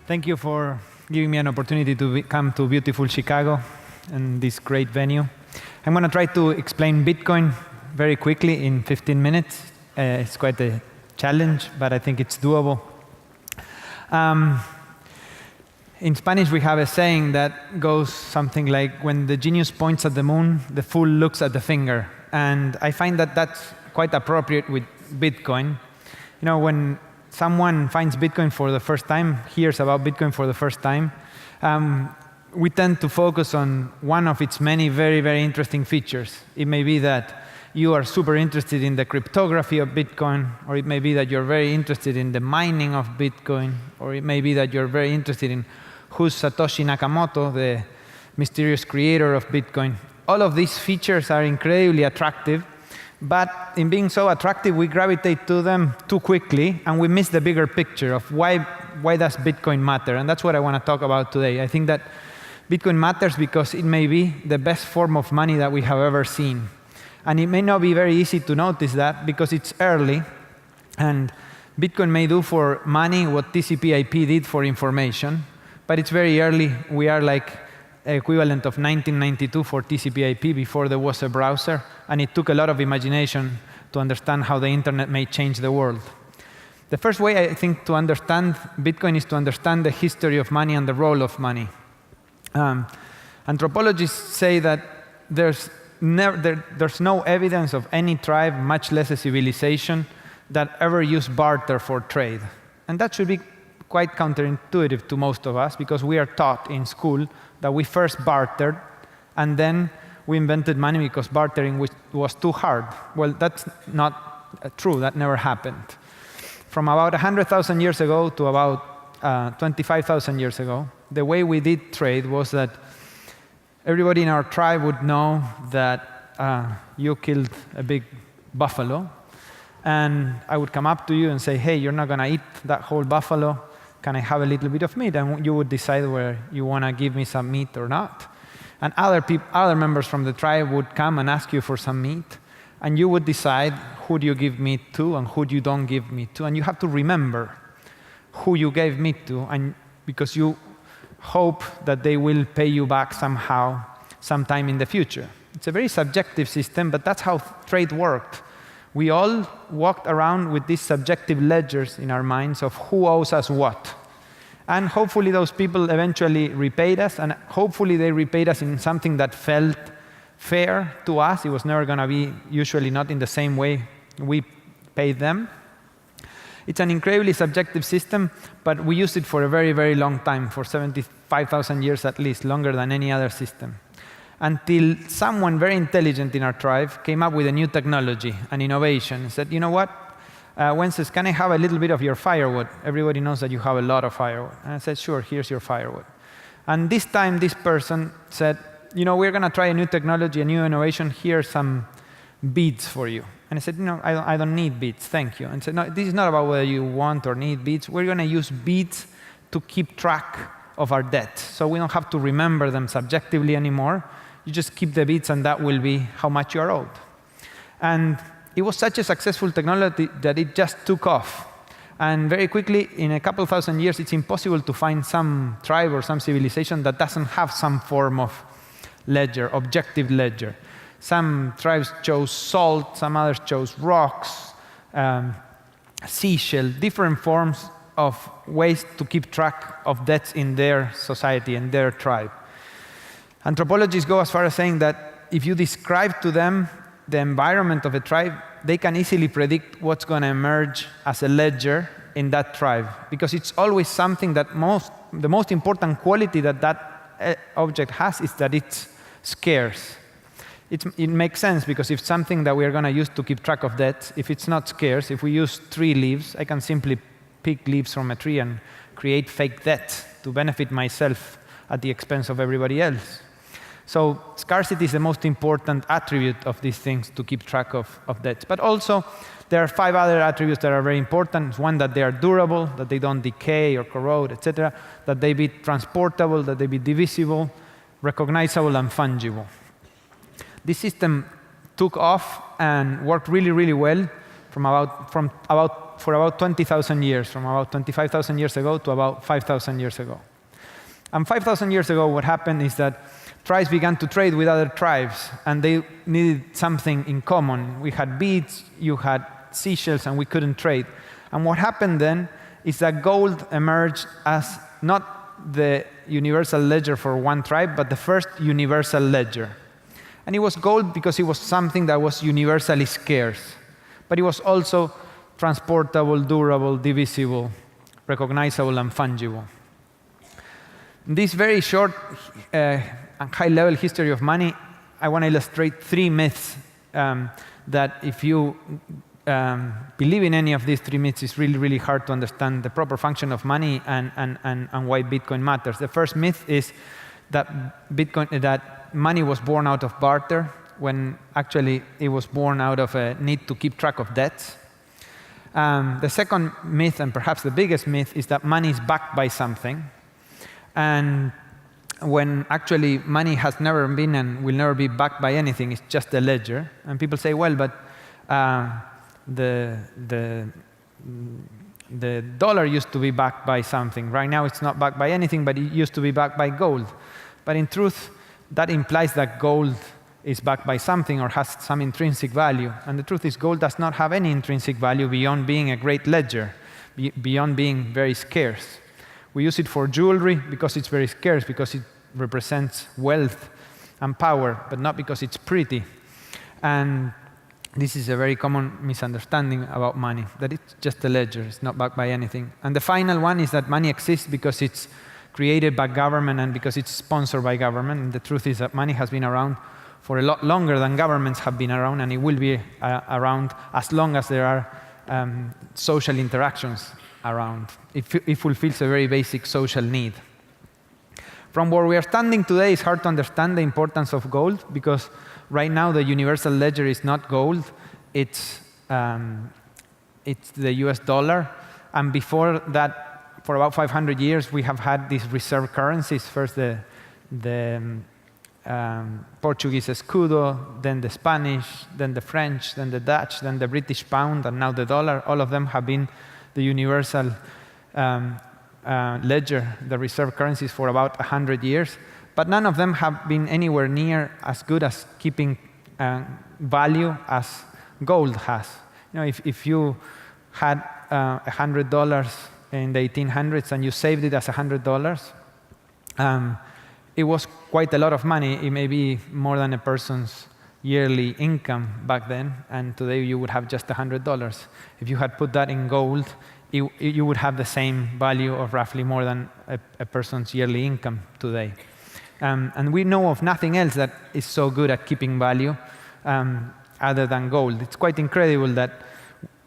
Thank you for giving me an opportunity to come to beautiful Chicago and this great venue. I'm going to try to explain Bitcoin very quickly in 15 minutes. It's quite a challenge, but I think it's doable. In Spanish, we have a saying that goes something like, when the genius points at the moon, the fool looks at the finger. And I find that that's quite appropriate with Bitcoin. You know, when someone finds Bitcoin for the first time, hears about Bitcoin for the first time, we tend to focus on one of its many very, very interesting features. It may be that you are super interested in the cryptography of Bitcoin, or it may be that you're very interested in the mining of Bitcoin, or it may be that you're very interested in who's Satoshi Nakamoto, the mysterious creator of Bitcoin. All of these features are incredibly attractive, but in being so attractive, we gravitate to them too quickly, and we miss the bigger picture of why does Bitcoin matter? And that's what I want to talk about today. I think that Bitcoin matters because it may be the best form of money that we have ever seen. And it may not be very easy to notice that because it's early, and Bitcoin may do for money what TCP/IP did for information, but it's very early. We are like equivalent of 1992 for TCP/IP before there was a browser, and it took a lot of imagination to understand how the internet may change the world. The first way, I think, to understand Bitcoin is to understand the history of money and the role of money. Anthropologists say that there's no evidence of any tribe, much less a civilization, that ever used barter for trade. And that should be quite counterintuitive to most of us, because we are taught in school that we first bartered, and then we invented money because bartering was too hard. Well, that's not true. That never happened. From about 100,000 years ago to about 25,000 years ago, the way we did trade was that everybody in our tribe would know that you killed a big buffalo, and I would come up to you and say, hey, you're not going to eat that whole buffalo. Can I have a little bit of meat? And you would decide whether you want to give me some meat or not. And other members from the tribe would come and ask you for some meat, and you would decide who do you give meat to and who you don't give meat to. And you have to remember who you gave meat to, and because you hope that they will pay you back somehow, sometime in the future. It's a very subjective system, but that's how trade worked. We all walked around with these subjective ledgers in our minds of who owes us what. And hopefully those people eventually repaid us, and hopefully they repaid us in something that felt fair to us. It was never going to be, usually not in the same way we paid them. It's an incredibly subjective system, but we used it for a very, very long time, for 75,000 years at least, longer than any other system. Until someone very intelligent in our tribe came up with a new technology, an innovation, and said, you know what, Wences, can I have a little bit of your firewood? Everybody knows that you have a lot of firewood. And I said, sure, here's your firewood. And this time, this person said, you know, we're going to try a new technology, a new innovation. Here are some beads for you. And I said, no, I don't need beads, thank you. And said, no, this is not about whether you want or need beads. We're going to use beads to keep track of our debt. So we don't have to remember them subjectively anymore. You just keep the beads, and that will be how much you are owed. And it was such a successful technology that it just took off. And very quickly, in a couple thousand years, it's impossible to find some tribe or some civilization that doesn't have some form of ledger, objective ledger. Some tribes chose salt, some others chose rocks, seashell, different forms of ways to keep track of debts in their society and their tribe. Anthropologists go as far as saying that if you describe to them the environment of a tribe, they can easily predict what's going to emerge as a ledger in that tribe, because it's always something that the most important quality that object has is that it's scarce. It makes sense, because if something that we are going to use to keep track of debts, if it's not scarce, if we use tree leaves, I can simply pick leaves from a tree and create fake debt to benefit myself at the expense of everybody else. So scarcity is the most important attribute of these things to keep track of debts. But also, there are 5 other attributes that are very important. One, that they are durable, that they don't decay or corrode, etc., that they be transportable, that they be divisible, recognizable, and fungible. This system took off and worked really, really well from about for about 20,000 years, from about 25,000 years ago to about 5,000 years ago. And 5,000 years ago, what happened is that tribes began to trade with other tribes, and they needed something in common. We had beads, you had seashells, and we couldn't trade. And what happened then is that gold emerged as not the universal ledger for one tribe, but the first universal ledger. And it was gold because it was something that was universally scarce. But it was also transportable, durable, divisible, recognizable, and fungible. In this very short and high-level history of money, I want to illustrate 3 myths that if you believe in any of these 3 myths, it's really, really hard to understand the proper function of money and why Bitcoin matters. The first myth is that money was born out of barter, when actually it was born out of a need to keep track of debts. The second myth, and perhaps the biggest myth, is that money is backed by something. And when actually money has never been and will never be backed by anything, it's just a ledger. And people say, well, but the dollar used to be backed by something. Right now it's not backed by anything, but it used to be backed by gold. But in truth, that implies that gold is backed by something or has some intrinsic value. And the truth is, gold does not have any intrinsic value beyond being a great ledger, beyond being very scarce. We use it for jewelry because it's very scarce, because it represents wealth and power, but not because it's pretty. And this is a very common misunderstanding about money, that it's just a ledger, it's not backed by anything. And the final one is that money exists because it's created by government and because it's sponsored by government. And the truth is that money has been around for a lot longer than governments have been around, and it will be around as long as there are social interactions around. It fulfills a very basic social need. From where we are standing today, it's hard to understand the importance of gold, because right now the universal ledger is not gold, it's the US dollar. And before that, for about 500 years, we have had these reserve currencies. First the Portuguese escudo, then the Spanish, then the French, then the Dutch, then the British pound, and now the dollar. All of them have been the universal ledger, the reserve currencies, for about 100 years. But none of them have been anywhere near as good as keeping value as gold has. You know, if you had $100 in the 1800s and you saved it as $100, it was quite a lot of money. It may be more than a person's yearly income back then, and today you would have just $100. If you had put that in gold, you would have the same value of roughly more than a person's yearly income today. And we know of nothing else that is so good at keeping value other than gold. It's quite incredible that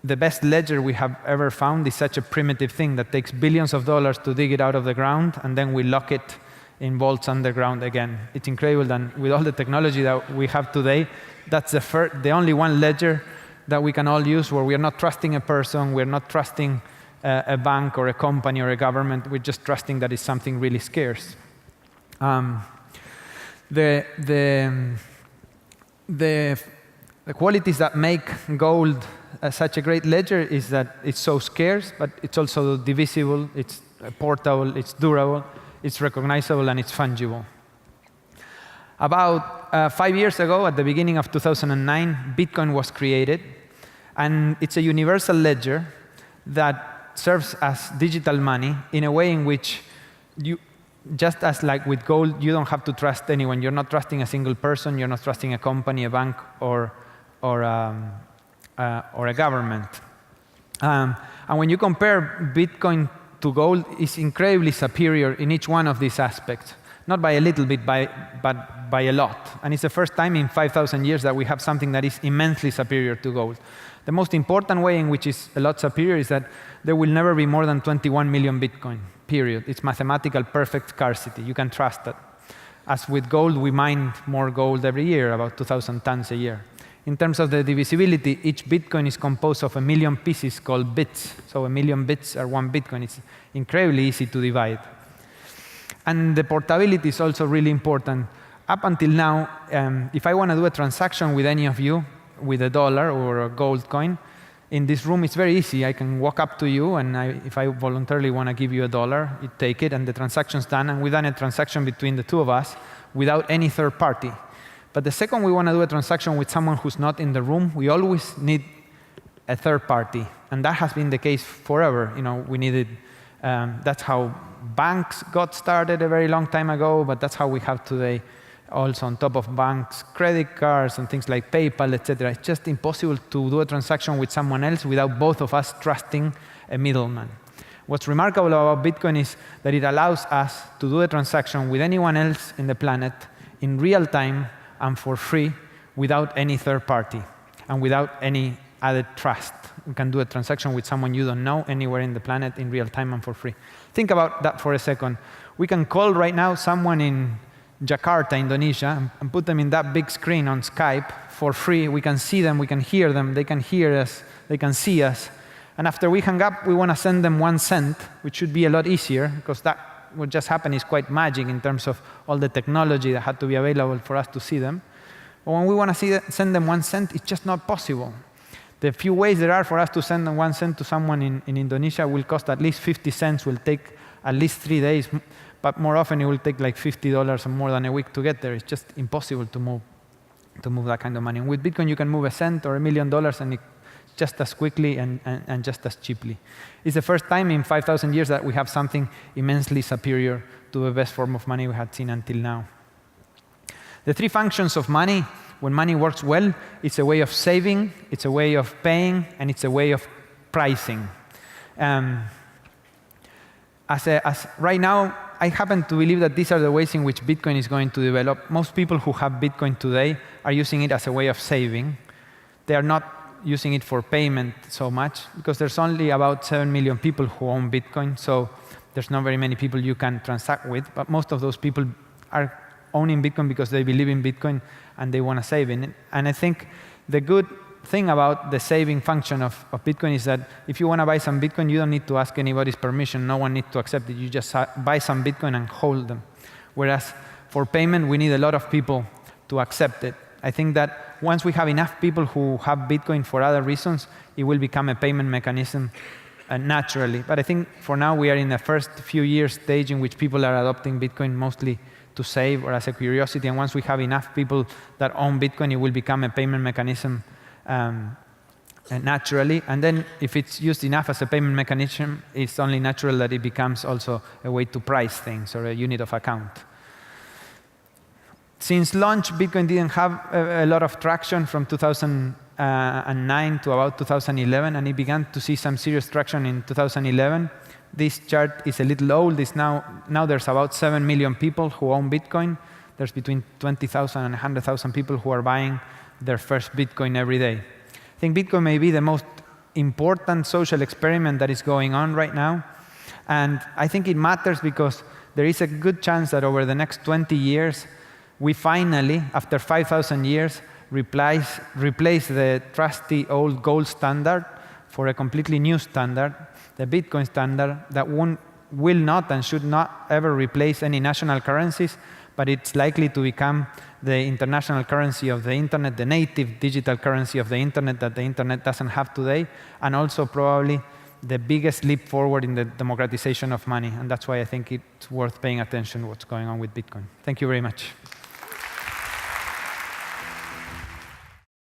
the best ledger we have ever found is such a primitive thing that takes billions of dollars to dig it out of the ground, and then we lock it in vaults underground again. It's incredible that with all the technology that we have today, that's the only one ledger that we can all use where we are not trusting a person, we're not trusting a bank or a company or a government, we're just trusting that it's something really scarce. The qualities that make gold such a great ledger is that it's so scarce, but it's also divisible, it's portable, it's durable, it's recognizable, and it's fungible. About 5 years ago, at the beginning of 2009, Bitcoin was created, and it's a universal ledger that serves as digital money in a way in which just as like with gold, you don't have to trust anyone. You're not trusting a single person. You're not trusting a company, a bank, or a government. And when you compare Bitcoin to gold, it's incredibly superior in each one of these aspects. Not by a little bit, but by a lot. And it's the first time in 5,000 years that we have something that is immensely superior to gold. The most important way in which it's a lot superior is that there will never be more than 21 million Bitcoin, period. It's mathematical perfect scarcity. You can trust that. As with gold, we mine more gold every year, about 2,000 tons a year. In terms of the divisibility, each Bitcoin is composed of 1 million pieces called bits. So 1 million bits are 1 Bitcoin. It's incredibly easy to divide. And the portability is also really important. Up until now, if I want to do a transaction with any of you with a dollar or a gold coin, in this room, it's very easy. I can walk up to you, and if I voluntarily want to give you $1, you take it, and the transaction's done. And we've done a transaction between the two of us without any third party. But the second we want to do a transaction with someone who's not in the room, we always need a third party. And that has been the case forever. We needed, that's how banks got started a very long time ago, but that's how we have today also on top of banks, credit cards and things like PayPal, etc. It's just impossible to do a transaction with someone else without both of us trusting a middleman. What's remarkable about Bitcoin is that it allows us to do a transaction with anyone else in the planet in real time and for free without any third party and without any added trust. You can do a transaction with someone you don't know anywhere in the planet in real time and for free. Think about that for a second. We can call right now someone in Jakarta, Indonesia, and put them in that big screen on Skype for free. We can see them, we can hear them, they can hear us, they can see us. And after we hang up, we want to send them 1 cent, which should be a lot easier, because that what just happened is quite magic in terms of all the technology that had to be available for us to see them. But when we want to send them 1 cent, it's just not possible. The few ways there are for us to send them 1 cent to someone in Indonesia will cost at least 50 cents, will take at least 3 days, but more often it will take like $50 or more than a week to get there. It's just impossible to move that kind of money. And with Bitcoin, you can move a cent or $1 million and just as quickly and just as cheaply. It's the first time in 5,000 years that we have something immensely superior to the best form of money we had seen until now. The 3 functions of money, when money works well, it's a way of saving, it's a way of paying, and it's a way of pricing. Right now, I happen to believe that these are the ways in which Bitcoin is going to develop. Most people who have Bitcoin today are using it as a way of saving. They are not using it for payment so much, because there's only about 7 million people who own Bitcoin, so there's not very many people you can transact with. But most of those people are owning Bitcoin because they believe in Bitcoin and they want to save in it. And I think the good thing about the saving function of Bitcoin is that if you want to buy some Bitcoin, you don't need to ask anybody's permission. No one needs to accept it. You just buy some Bitcoin and hold them. Whereas for payment, we need a lot of people to accept it. I think that once we have enough people who have Bitcoin for other reasons, it will become a payment mechanism naturally. But I think for now, we are in the first few years stage in which people are adopting Bitcoin mostly to save or as a curiosity. And once we have enough people that own Bitcoin, it will become a payment mechanism naturally. And then if it's used enough as a payment mechanism, it's only natural that it becomes also a way to price things or a unit of account. Since launch, Bitcoin didn't have a lot of traction from 2009 to about 2011, and it began to see some serious traction in 2011. This chart is a little old. Now there's about 7 million people who own Bitcoin. There's between 20,000 and 100,000 people who are buying their first Bitcoin every day. I think Bitcoin may be the most important social experiment that is going on right now. And I think it matters because there is a good chance that over the next 20 years, we finally, after 5,000 years, replace the trusty old gold standard for a completely new standard, the Bitcoin standard, that will not and should not ever replace any national currencies, but it's likely to become the international currency of the internet, the native digital currency of the internet that the internet doesn't have today, and also probably the biggest leap forward in the democratization of money. And that's why I think it's worth paying attention to what's going on with Bitcoin. Thank you very much.